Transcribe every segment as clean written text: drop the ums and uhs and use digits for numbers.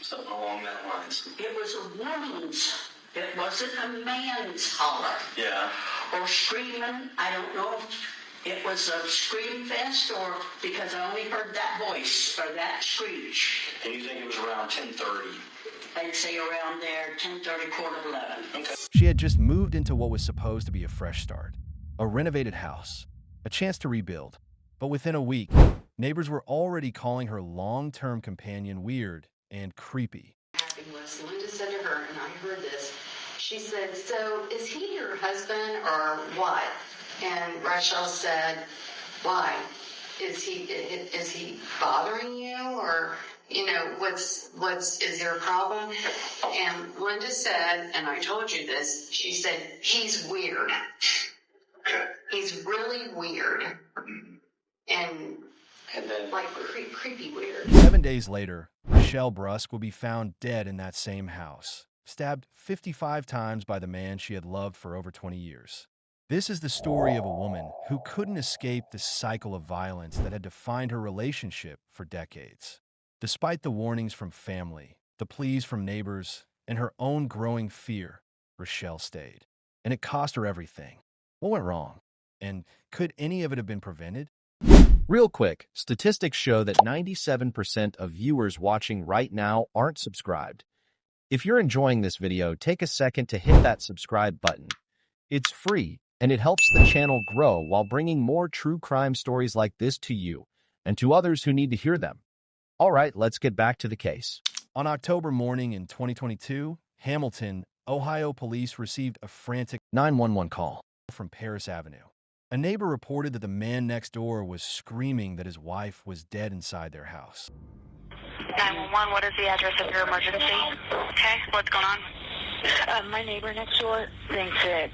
Something along that lines. It was a woman's. It wasn't a man's holler. Yeah. Or screaming. I don't know if it was a scream fest or because I only heard that voice or that screech. And you think it was around 10:30? I'd say around there, 10:30, 11:15. Okay. She had just moved into what was supposed to be a fresh start, a renovated house, a chance to rebuild. But within a week, neighbors were already calling her long-term companion weird and creepy. Was Linda said to her, and I heard this, she said, "So is he your husband or what?" And Rachelle said, "Why? Is he bothering you, or is there a problem?" And Linda said, and I told you this, she said, "He's weird. He's really weird." And then like creepy weird. 7 days later, Rachelle Brusk would be found dead in that same house, stabbed 55 times by the man she had loved for over 20 years. This is the story of a woman who couldn't escape the cycle of violence that had defined her relationship for decades. Despite the warnings from family, the pleas from neighbors, and her own growing fear, Rachelle stayed. And it cost her everything. What went wrong? And could any of it have been prevented? Real quick, statistics show that 97% of viewers watching right now aren't subscribed. If you're enjoying this video, take a second to hit that subscribe button. It's free, and it helps the channel grow while bringing more true crime stories like this to you and to others who need to hear them. All right, let's get back to the case. On October morning in 2022, Hamilton, Ohio police received a frantic 911 call from Paris Avenue. A neighbor reported that the man next door was screaming that his wife was dead inside their house. 911, what is the address of your emergency? Okay, what's going on? My neighbor next door thinks that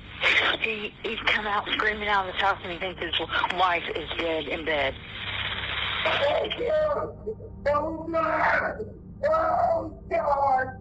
he's come out screaming out of his house and he thinks his wife is dead in bed. Thank you! Oh, God! Oh, God!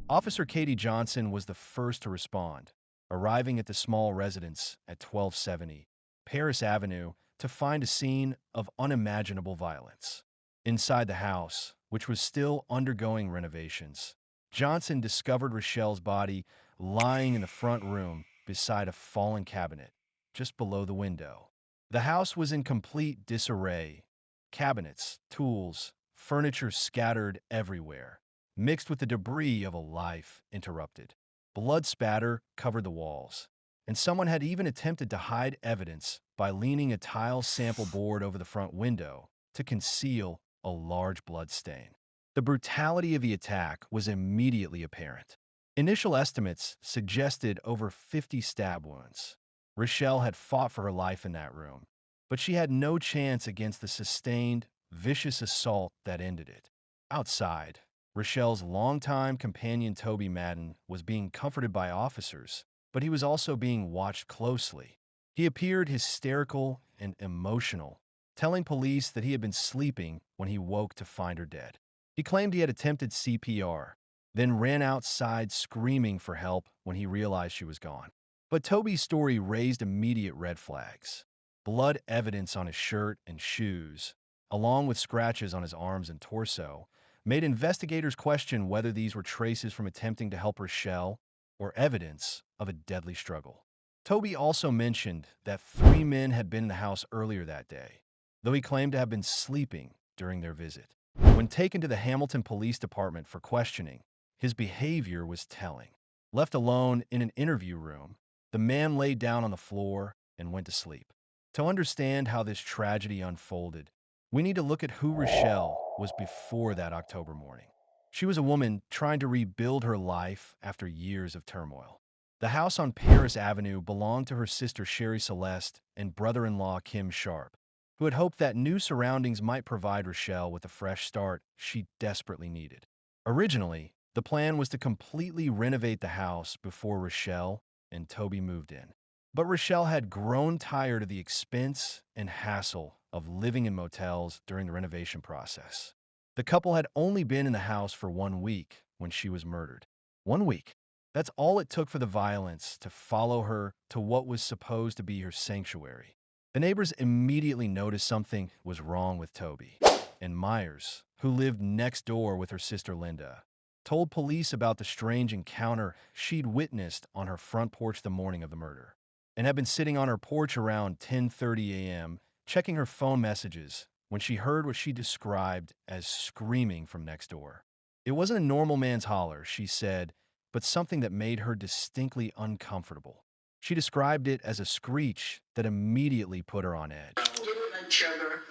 Officer Katie Johnson was the first to respond, arriving at the small residence at 1270 Paris Avenue to find a scene of unimaginable violence. Inside the house, which was still undergoing renovations, Johnson discovered Rachelle's body lying in the front room beside a fallen cabinet just below the window. The house was in complete disarray. Cabinets, tools, furniture scattered everywhere, mixed with the debris of a life interrupted. Blood spatter covered the walls, and someone had even attempted to hide evidence by leaning a tile sample board over the front window to conceal a large blood stain. The brutality of the attack was immediately apparent. Initial estimates suggested over 50 stab wounds. Rachelle had fought for her life in that room, but she had no chance against the sustained, vicious assault that ended it. Outside, Rachelle's longtime companion Toby Madden was being comforted by officers, but he was also being watched closely. He appeared hysterical and emotional, telling police that he had been sleeping when he woke to find her dead. He claimed he had attempted CPR, then ran outside screaming for help when he realized she was gone. But Toby's story raised immediate red flags. Blood evidence on his shirt and shoes, along with scratches on his arms and torso, made investigators question whether these were traces from attempting to help Rachelle or evidence of a deadly struggle. Toby also mentioned that 3 men had been in the house earlier that day, though he claimed to have been sleeping during their visit. When taken to the Hamilton Police Department for questioning, his behavior was telling. Left alone in an interview room, the man laid down on the floor and went to sleep. To understand how this tragedy unfolded, we need to look at who Rachelle was before that October morning. She was a woman trying to rebuild her life after years of turmoil. The house on Paris Avenue belonged to her sister Sherry Celeste and brother-in-law Kim Sharp, who had hoped that new surroundings might provide Rachelle with the fresh start she desperately needed. Originally, the plan was to completely renovate the house before Rachelle and Toby moved in. But Rachelle had grown tired of the expense and hassle of living in motels during the renovation process. The couple had only been in the house for 1 week when she was murdered. 1 week. That's all it took for the violence to follow her to what was supposed to be her sanctuary. The neighbors immediately noticed something was wrong with Toby, and Myers, who lived next door with her sister Linda, told police about the strange encounter she'd witnessed on her front porch the morning of the murder, and had been sitting on her porch around 10:30 a.m., checking her phone messages when she heard what she described as screaming from next door. It wasn't a normal man's holler, she said, but something that made her distinctly uncomfortable. She described it as a screech that immediately put her on edge. Blood sugar.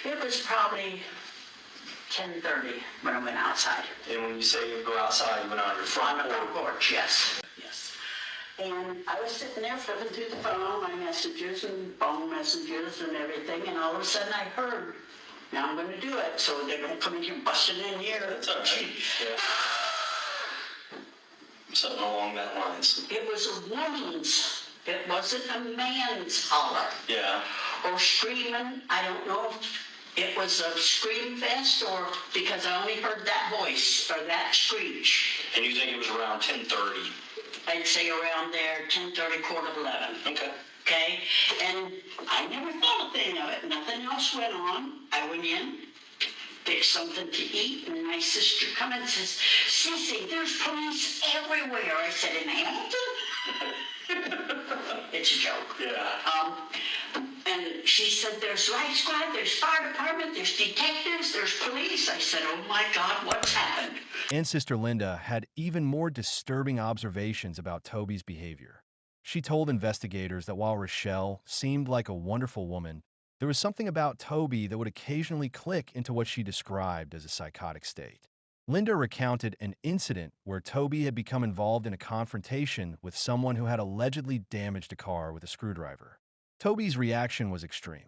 It was probably 10:30 when I went outside. And when you say you go outside, you went on your On front the front porch. porch, yes. Yes. And I was sitting there flipping through the phone, my messages and phone messages and everything, and all of a sudden I heard, now I'm going to do it, so they don't come in here busting in here. That's all right. Yeah. Something along that lines. It was a woman's. It wasn't a man's holler. Yeah. Or screaming. I don't know if it was a scream fest or because I only heard that voice or that screech. And you think it was around 10:30? I'd say around there, 10:30, 11:15. Okay. Okay? And I never thought a thing of it. Nothing else went on. I went in, fixed something to eat, and my sister comes and says, Sissy, there's police everywhere. I said, in Hamilton? It's a joke. Yeah. And she said, there's life squad, there's fire department, there's detectives, there's police. I said, oh my God, what's happened? And Sister Linda had even more disturbing observations about Toby's behavior. She told investigators that while Rachelle seemed like a wonderful woman, there was something about Toby that would occasionally click into what she described as a psychotic state. Linda recounted an incident where Toby had become involved in a confrontation with someone who had allegedly damaged a car with a screwdriver. Toby's reaction was extreme.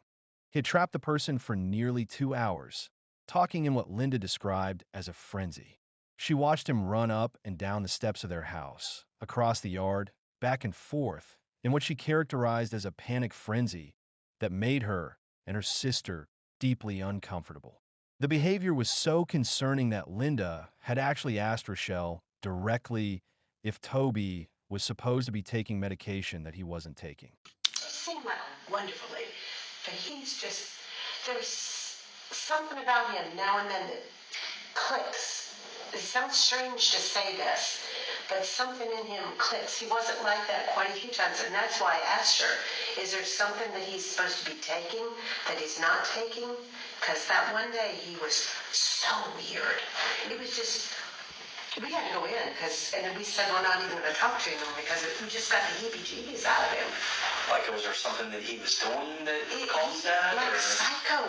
He had trapped the person for nearly 2 hours, talking in what Linda described as a frenzy. She watched him run up and down the steps of their house, across the yard, back and forth, in what she characterized as a panic frenzy that made her and her sister deeply uncomfortable. The behavior was so concerning that Linda had actually asked Rachelle directly if Toby was supposed to be taking medication that he wasn't taking. Seemed like a wonderful lady, but he's just, there's something about him now and then that clicks. It sounds strange to say this, but something in him clicks. He wasn't like that quite a few times, and that's why I asked her, is there something that he's supposed to be taking that he's not taking? Because that one day he was so weird. It was just, we had to go in, and then we said we're not even going to talk to him because we just got the heebie-jeebies out of him. Like, was there something that he was doing that caused that? Like or? a psycho,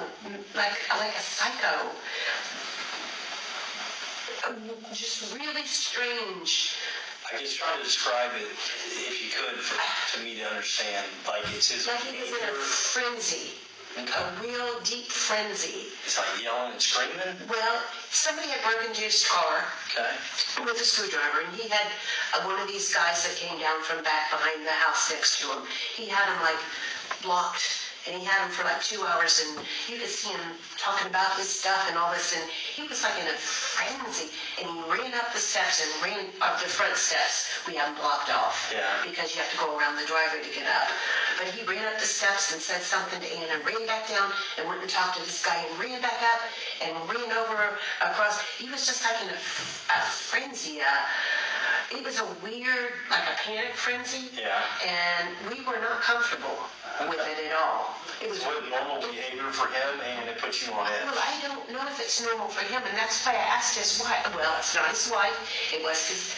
like a psycho. Just really strange. I guess try to describe it, if you could, to me to understand. Like, it's his Like he was in a behavior. frenzy. Okay. A real deep frenzy. It's like yelling and screaming. Well, somebody had broken into his car Okay. with a screwdriver, and he had one of these guys that came down from back behind the house next to him. He had him like blocked, and he had him for like 2 hours, and you could see him talking about his stuff and all this, and he was like in a frenzy, and he ran up the steps and ran up the front steps. We have them blocked off because you have to go around the driveway to get up. But he ran up the steps and said something to Ann and ran back down and went and talked to this guy and ran back up and ran over across. He was just like in a frenzy. It was a weird, like a panic frenzy. Yeah. And we were not comfortable with it at all. It was What normal behavior for him, and it puts you on edge. well, I don't know if it's normal for him, and that's why I asked his wife. Well, it's not his wife. It was his.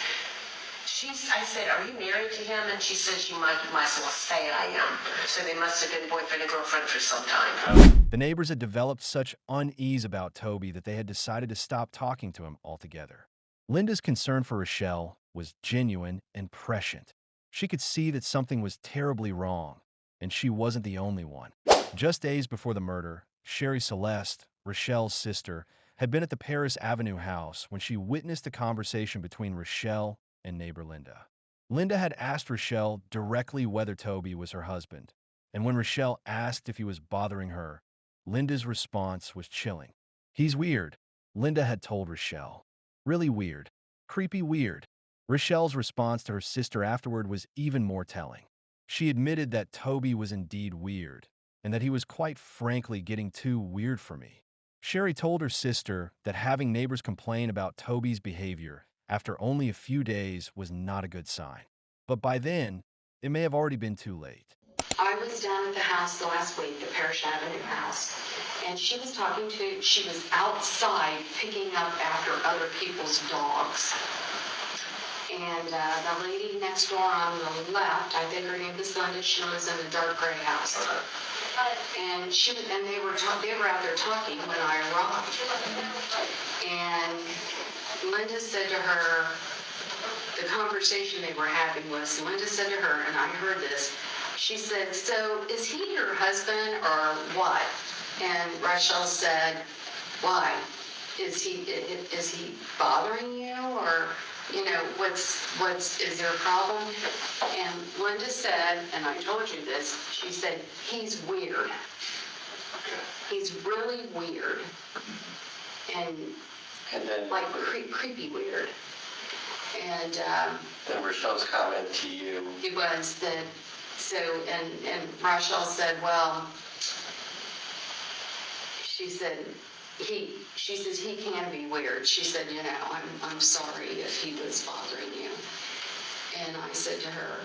I said, are you married to him? And she says, you might as well say I am. So they must have been boyfriend and girlfriend for some time. The neighbors had developed such unease about Toby that they had decided to stop talking to him altogether. Linda's concern for Rachelle was genuine and prescient. She could see that something was terribly wrong, and she wasn't the only one. Just days before the murder, Sherry Celeste, Rachelle's sister, had been at the Paris Avenue house when she witnessed a conversation between Rachelle and neighbor Linda. Linda had asked Rachelle directly whether Toby was her husband, and when Rachelle asked if he was bothering her, Linda's response was chilling. He's weird, Linda had told Rachelle. Really weird. Creepy weird. Rachelle's response to her sister afterward was even more telling. She admitted that Toby was indeed weird, and that he was quite frankly getting too weird for me. Sherry told her sister that having neighbors complain about Toby's behavior after only a few days was not a good sign. But by then, it may have already been too late. I was down at the house last week, the Parish Avenue house, and she was outside picking up after other people's dogs. And the lady next door on the left, I think her name was Linda, she lives in a dark gray house. And they were out there talking when I arrived. And Linda said to her, the conversation they were having was, Linda said to her, and I heard this, she said, so is he your husband or what? And Rachelle said, why? Is he bothering you, or, you know, is there a problem? And Linda said, and I told you this, she said, he's weird. He's really weird. And then, like creepy weird. And then Rachelle's comment to you. it was that, so, and Rachelle said, well, she says he can be weird. She said, you know, I'm sorry if he was bothering you. And I said to her,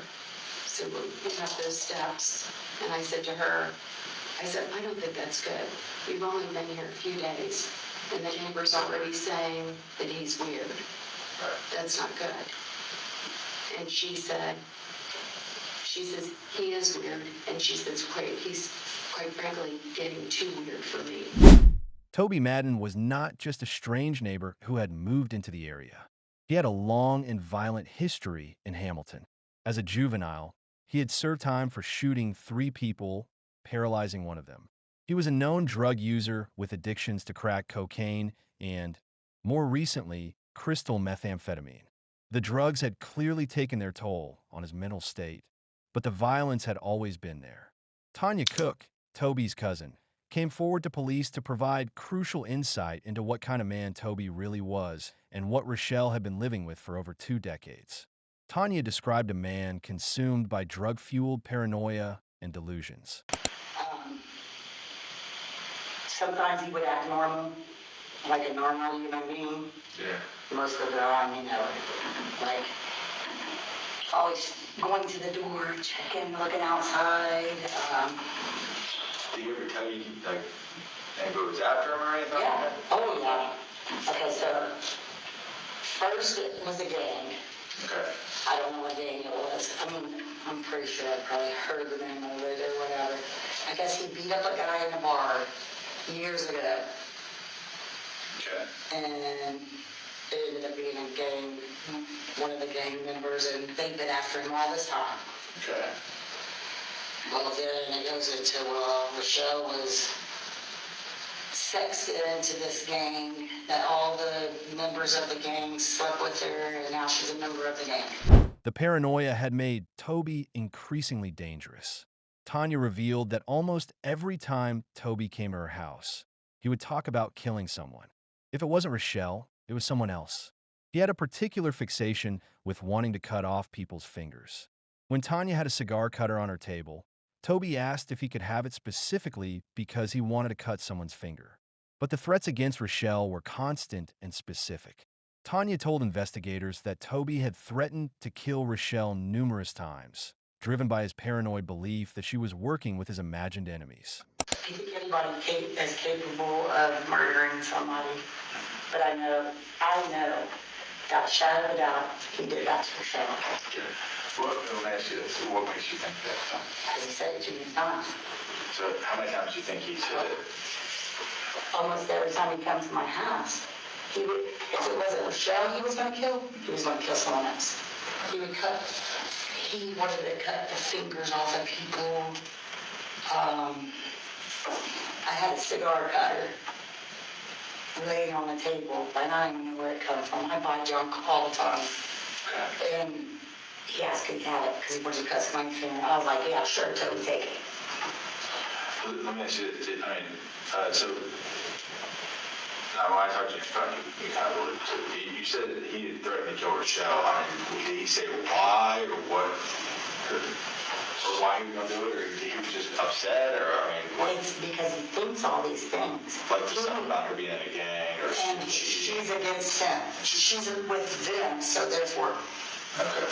so we have those steps. And I said to her, I don't think that's good. We've only been here a few days, and the neighbor's already saying that he's weird. That's not good. And she says, he is weird. And she says, he's quite frankly getting too weird for me. Toby Madden was not just a strange neighbor who had moved into the area. He had a long and violent history in Hamilton. As a juvenile, he had served time for shooting 3 people, paralyzing one of them. He was a known drug user with addictions to crack cocaine and, more recently, crystal methamphetamine. The drugs had clearly taken their toll on his mental state, but the violence had always been there. Tanya Cook, Toby's cousin, came forward to police to provide crucial insight into what kind of man Toby really was and what Rachelle had been living with for over 2 decades. Tanya described a man consumed by drug-fueled paranoia and delusions. Sometimes he would act normal, like a normal human being. Yeah. Most of the time, you know, like always going to the door, checking, looking outside. Did he ever tell you, like, anybody was after him or anything? Yeah. Like that? Oh, yeah. Okay, so first it was a gang. Okay. I don't know what gang it was. I mean, I'm pretty sure I probably heard the name of it or whatever. I guess he beat up a guy in a bar years ago. Okay. And it ended up being a gang, one of the gang members, and they've been after him all this time. Okay. Well, then it goes into, Rachelle was sexted into this gang, that all the members of the gang slept with her, and now she's a member of the gang. The paranoia had made Toby increasingly dangerous. Tanya revealed that almost every time Toby came to her house, he would talk about killing someone. If it wasn't Rachelle, it was someone else. He had a particular fixation with wanting to cut off people's fingers. When Tanya had a cigar cutter on her table, Toby asked if he could have it specifically because he wanted to cut someone's finger. But the threats against Rachelle were constant and specific. Tanya told investigators that Toby had threatened to kill Rachelle numerous times, driven by his paranoid belief that she was working with his imagined enemies. I think anybody is capable of murdering somebody, but I know, without a shadow of a doubt, he did that to Rachelle. Okay. Well, let me ask you this. What makes you think that? As he said it to me times. So how many times do you think he said it? Almost every time he comes to my house, he would, if it wasn't Rachelle he was going to kill, he was going to kill someone else. He wanted to cut the fingers off of people. I had a cigar cutter laying on the table, and I don't even know where it comes from. I buy junk all the time. And he asked me to have it because he wanted to cut my finger. I was like, yeah, sure, Toby, take it. Let me ask you this. So when I talked to you, you kind of alluded to it. You said that he threatened to kill Rachelle. I mean, did he say why or what? Or why he was gonna do it, or he was just upset, or I mean, Well, it's because he thinks all these things. like something about her being in a gang or And cheating? she's against him. She's with them, so therefore Okay.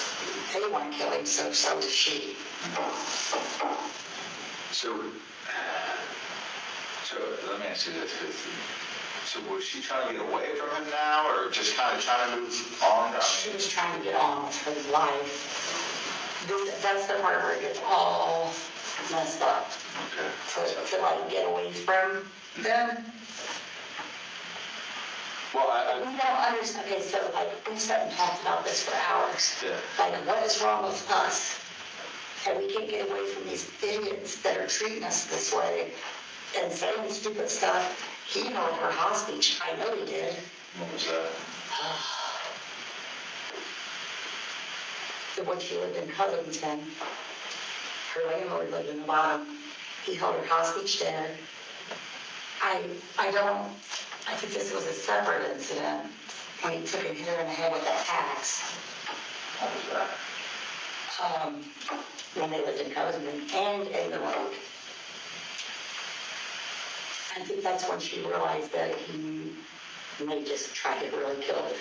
they want to kill him, so does she. So let me ask you this. So was she trying to get away from him now, or just kind of trying to move on? She was trying to get on with her life. That's the part where it gets all messed up. Okay. To like get away from them. Well, We don't understand. Okay, so like we've sat and talked about this for hours. Yeah. Like, what is wrong with us? And we can't get away from these idiots that are treating us this way and saying stupid stuff. He held her hostage. I know he did. What was that? When she lived in Covington, her landlord lived in the bottom. He held her hostage there. I think this was a separate incident when he took and hit her in the head with that axe. What was that? When they lived in Covington and in the road. I think that's when she realized that he may just try to really kill her.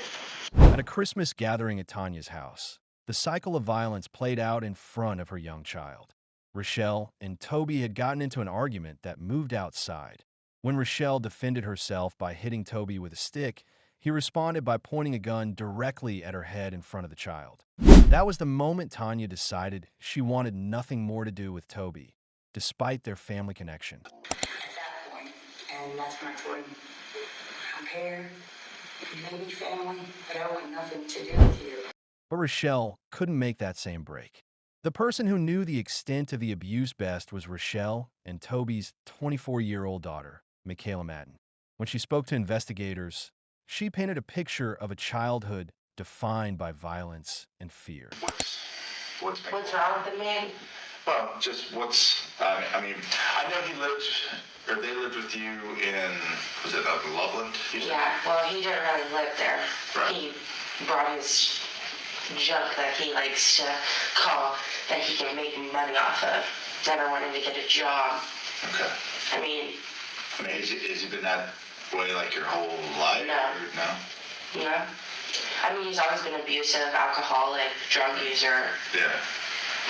At a Christmas gathering at Tanya's house, the cycle of violence played out in front of her young child. Rachelle and Toby had gotten into an argument that moved outside. When Rachelle defended herself by hitting Toby with a stick, he responded by pointing a gun directly at her head in front of the child. That was the moment Tanya decided she wanted nothing more to do with Toby, despite their family connection. At that point, and that's when I told him, I don't care, you may be family, but I want nothing to do with you. But Rachelle couldn't make that same break. The person who knew the extent of the abuse best was Rachelle and Toby's 24-year-old daughter, McKayla Madden. When she spoke to investigators, she painted a picture of a childhood defined by violence and fear. What's wrong with the man? Well, just I mean, I know he lived, or they lived with you in, was it up in Loveland? Yeah, well, he didn't really live there. Right. He brought his junk that he likes to call that he can make money off of. Never wanted to get a job. Okay. I mean, has he been that way like your whole life? No. Or no? yeah. I mean, he's always been abusive, alcoholic, drug user. Yeah.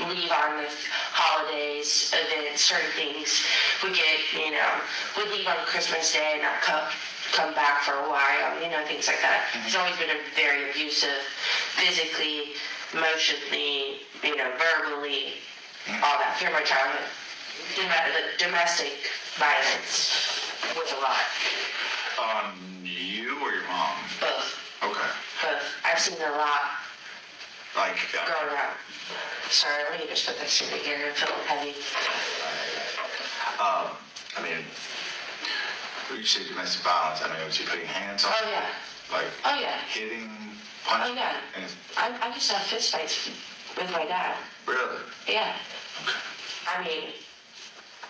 Leave on the holidays, events, certain things. We leave on Christmas Day and not come back for a while, things like that. Mm-hmm. He's always been very abusive, physically, emotionally, verbally, all that through my childhood. Domestic violence was a lot. On you or your mom? Both. Okay. Both. I've seen a lot Like, growing up. Sorry, let me just put this in here and feel heavy. I mean, when you say domestic violence, I mean, was he putting hands on? Oh, yeah. Like, Oh, yeah. hitting, punching? Oh, yeah. And I used to have fist fights with my dad. really? Yeah. Okay. I mean,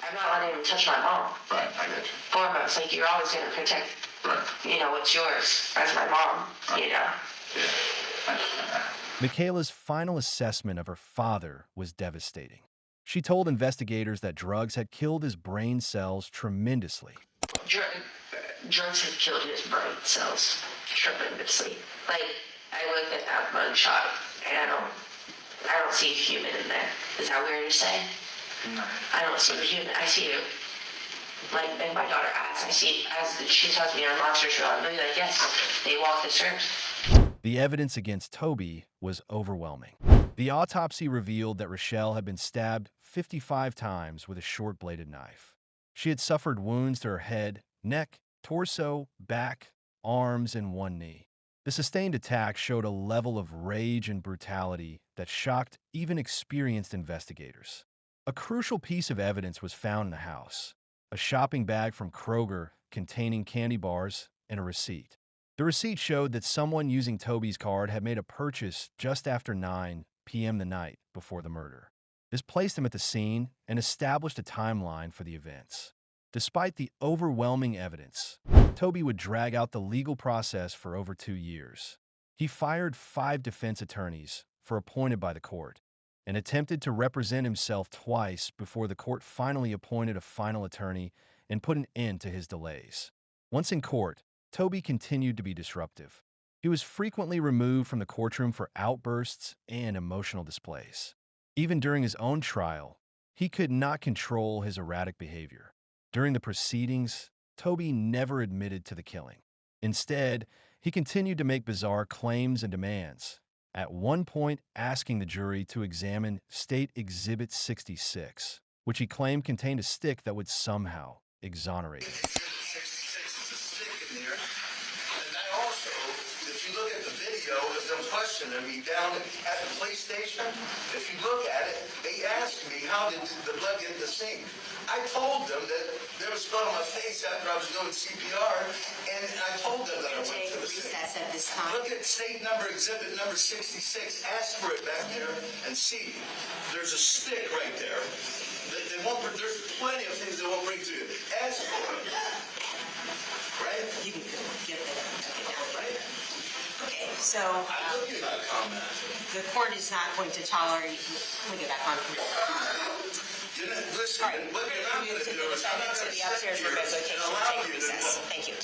I'm not letting him touch my mom. Right, I get you. Foremost, like, you're always going to protect, Right. what's yours as my mom, Yeah. I understand that. McKayla's final assessment of her father was devastating. She told investigators that drugs had killed his brain cells tremendously. Drugs have killed his brain cells tremendously. Like, I looked at that mug shot, and I don't see a human in there. Is that weird to say? No. I don't see a human. I see you. Like, and my daughter asks, she tells me our monsters are on. I'm like, yes, they walk this earth. The evidence against Toby was overwhelming. The autopsy revealed that Rachelle had been stabbed 55 times with a short-bladed knife. She had suffered wounds to her head, neck, torso, back, arms, and one knee. The sustained attack showed a level of rage and brutality that shocked even experienced investigators. A crucial piece of evidence was found in the house: a shopping bag from Kroger containing candy bars and a receipt. The receipt showed that someone using Toby's card had made a purchase just after 9 p.m. the night before the murder. This placed him at the scene and established a timeline for the events. Despite the overwhelming evidence, Toby would drag out the legal process for over 2 years. He fired 5 defense attorneys appointed by the court. and attempted to represent himself twice before the court finally appointed a final attorney and put an end to his delays. Once in court, Toby continued to be disruptive. He was frequently removed from the courtroom for outbursts and emotional displays. Even during his own trial, he could not control his erratic behavior. During the proceedings, Toby never admitted to the killing. Instead, he continued to make bizarre claims and demands, at one point asking the jury to examine State Exhibit 66, which he claimed contained a stick that would somehow exonerate him. 66 is a stick in there. And I also, if you look at the video, there's no question. I mean, down at the police station, if you look at it, they asked me, how did the blood get in the sink? I told them that there was blood on my face after I was doing CPR, and I told them that I went to the sink. At this time. Look at state number, exhibit number 66. Ask for it back there and see. There's a stick right there. They won't, there's plenty of things they won't bring to you. Ask for it. Right? You can get that. Right? Okay, so I look at that comment. the court is not going to tolerate. Let me get back on. Listen, what you're not going to do is I'm not going to sit here and allow you to. Thank you.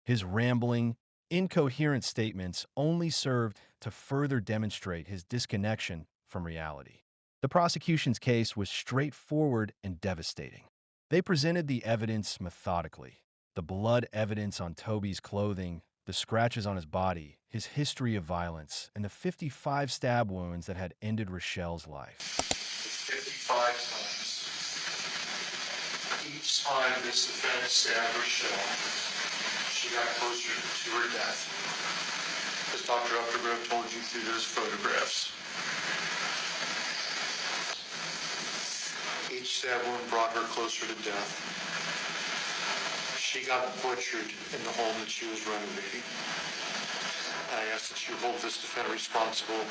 His rambling, incoherent statements only served to further demonstrate his disconnection from reality. The prosecution's case was straightforward and devastating. They presented the evidence methodically. The blood evidence on Toby's clothing, the scratches on his body, his history of violence, and the 55 stab wounds that had ended Rachelle's life. 55 times. Each time this offense stabbed Rachelle, she got closer to her death. As Dr. Uppergrove told you through those photographs. Each stab wound brought her closer to death. She got butchered in the home that she was renovating. I ask that you hold this defendant responsible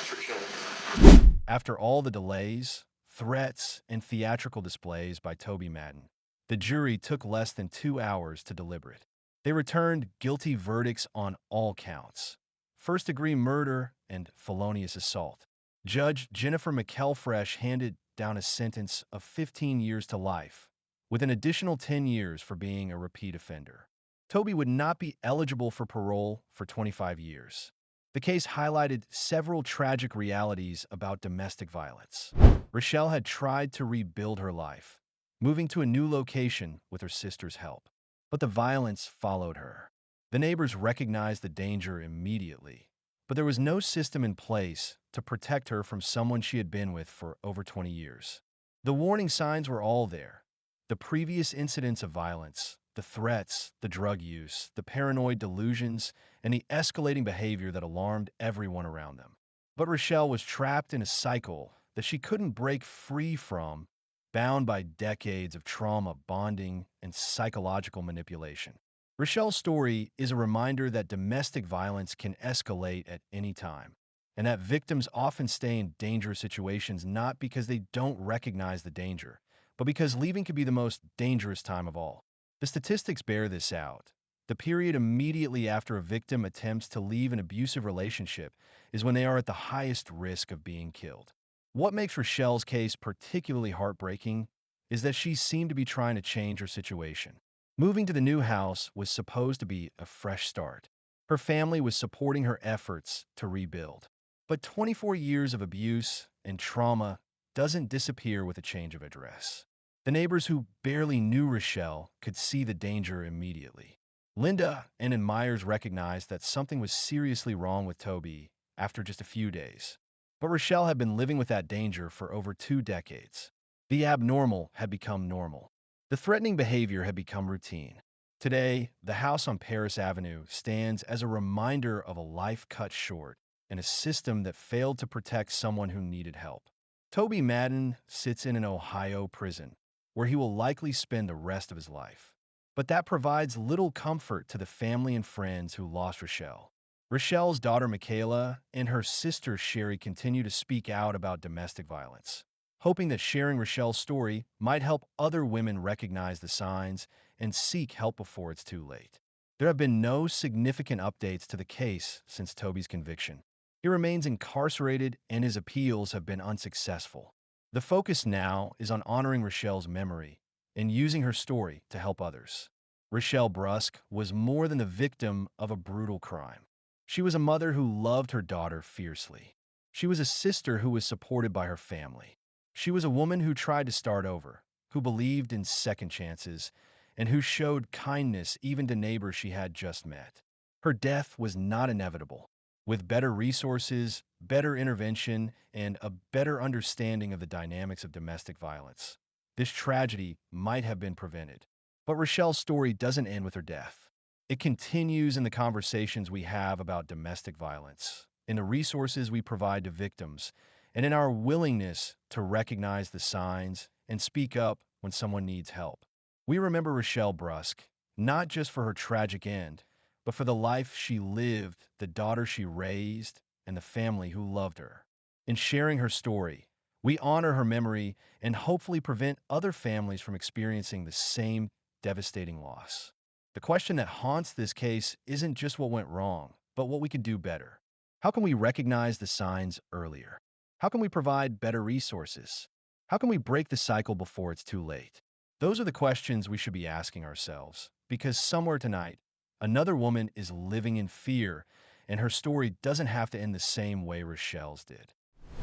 for killing her. After all the delays, threats, and theatrical displays by Toby Madden, the jury took less than 2 hours to deliberate. They returned guilty verdicts on all counts: first-degree murder and felonious assault. Judge Jennifer McKayla handed down a sentence of 15 years to life, with an additional 10 years for being a repeat offender. Toby would not be eligible for parole for 25 years. The case highlighted several tragic realities about domestic violence. Rachelle had tried to rebuild her life, moving to a new location with her sister's help. But the violence followed her. The neighbors recognized the danger immediately, but there was no system in place to protect her from someone she had been with for over 20 years. The warning signs were all there: the previous incidents of violence, the threats, the drug use, the paranoid delusions, and the escalating behavior that alarmed everyone around them. But Rachelle was trapped in a cycle that she couldn't break free from, bound by decades of trauma bonding and psychological manipulation. Rachelle's story is a reminder that domestic violence can escalate at any time, and that victims often stay in dangerous situations not because they don't recognize the danger, but because leaving can be the most dangerous time of all. The statistics bear this out. The period immediately after a victim attempts to leave an abusive relationship is when they are at the highest risk of being killed. What makes Rachelle's case particularly heartbreaking is that she seemed to be trying to change her situation. Moving to the new house was supposed to be a fresh start. Her family was supporting her efforts to rebuild. But 24 years of abuse and trauma doesn't disappear with a change of address. The neighbors who barely knew Rachelle could see the danger immediately. Linda and Myers recognized that something was seriously wrong with Toby after just a few days. But Rachelle had been living with that danger for over 2 decades. The abnormal had become normal. The threatening behavior had become routine. Today, the house on Paris Avenue stands as a reminder of a life cut short and a system that failed to protect someone who needed help. Toby Madden sits in an Ohio prison, where he will likely spend the rest of his life. But that provides little comfort to the family and friends who lost Rachelle. Rachelle's daughter McKayla and her sister Sherry continue to speak out about domestic violence, hoping that sharing Rachelle's story might help other women recognize the signs and seek help before it's too late. There have been no significant updates to the case since Toby's conviction. He remains incarcerated and his appeals have been unsuccessful. The focus now is on honoring Rachelle's memory and using her story to help others. Rachelle Brusk was more than the victim of a brutal crime. She was a mother who loved her daughter fiercely. She was a sister who was supported by her family. She was a woman who tried to start over, who believed in second chances, and who showed kindness even to neighbors she had just met. Her death was not inevitable. With better resources, better intervention, and a better understanding of the dynamics of domestic violence, this tragedy might have been prevented. But Rachelle's story doesn't end with her death. It continues in the conversations we have about domestic violence, in the resources we provide to victims, and in our willingness to recognize the signs and speak up when someone needs help. We remember Rachelle Brusk, not just for her tragic end, but for the life she lived, the daughter she raised, and the family who loved her. In sharing her story, we honor her memory and hopefully prevent other families from experiencing the same devastating loss. The question that haunts this case isn't just what went wrong, but what we can do better. How can we recognize the signs earlier? How can we provide better resources? How can we break the cycle before it's too late? Those are the questions we should be asking ourselves, because somewhere tonight, another woman is living in fear, and her story doesn't have to end the same way Rachelle's did.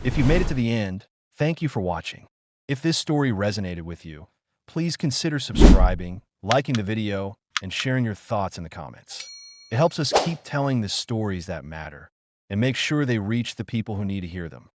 If you made it to the end, thank you for watching. If this story resonated with you, please consider subscribing, liking the video, and sharing your thoughts in the comments. It helps us keep telling the stories that matter and make sure they reach the people who need to hear them.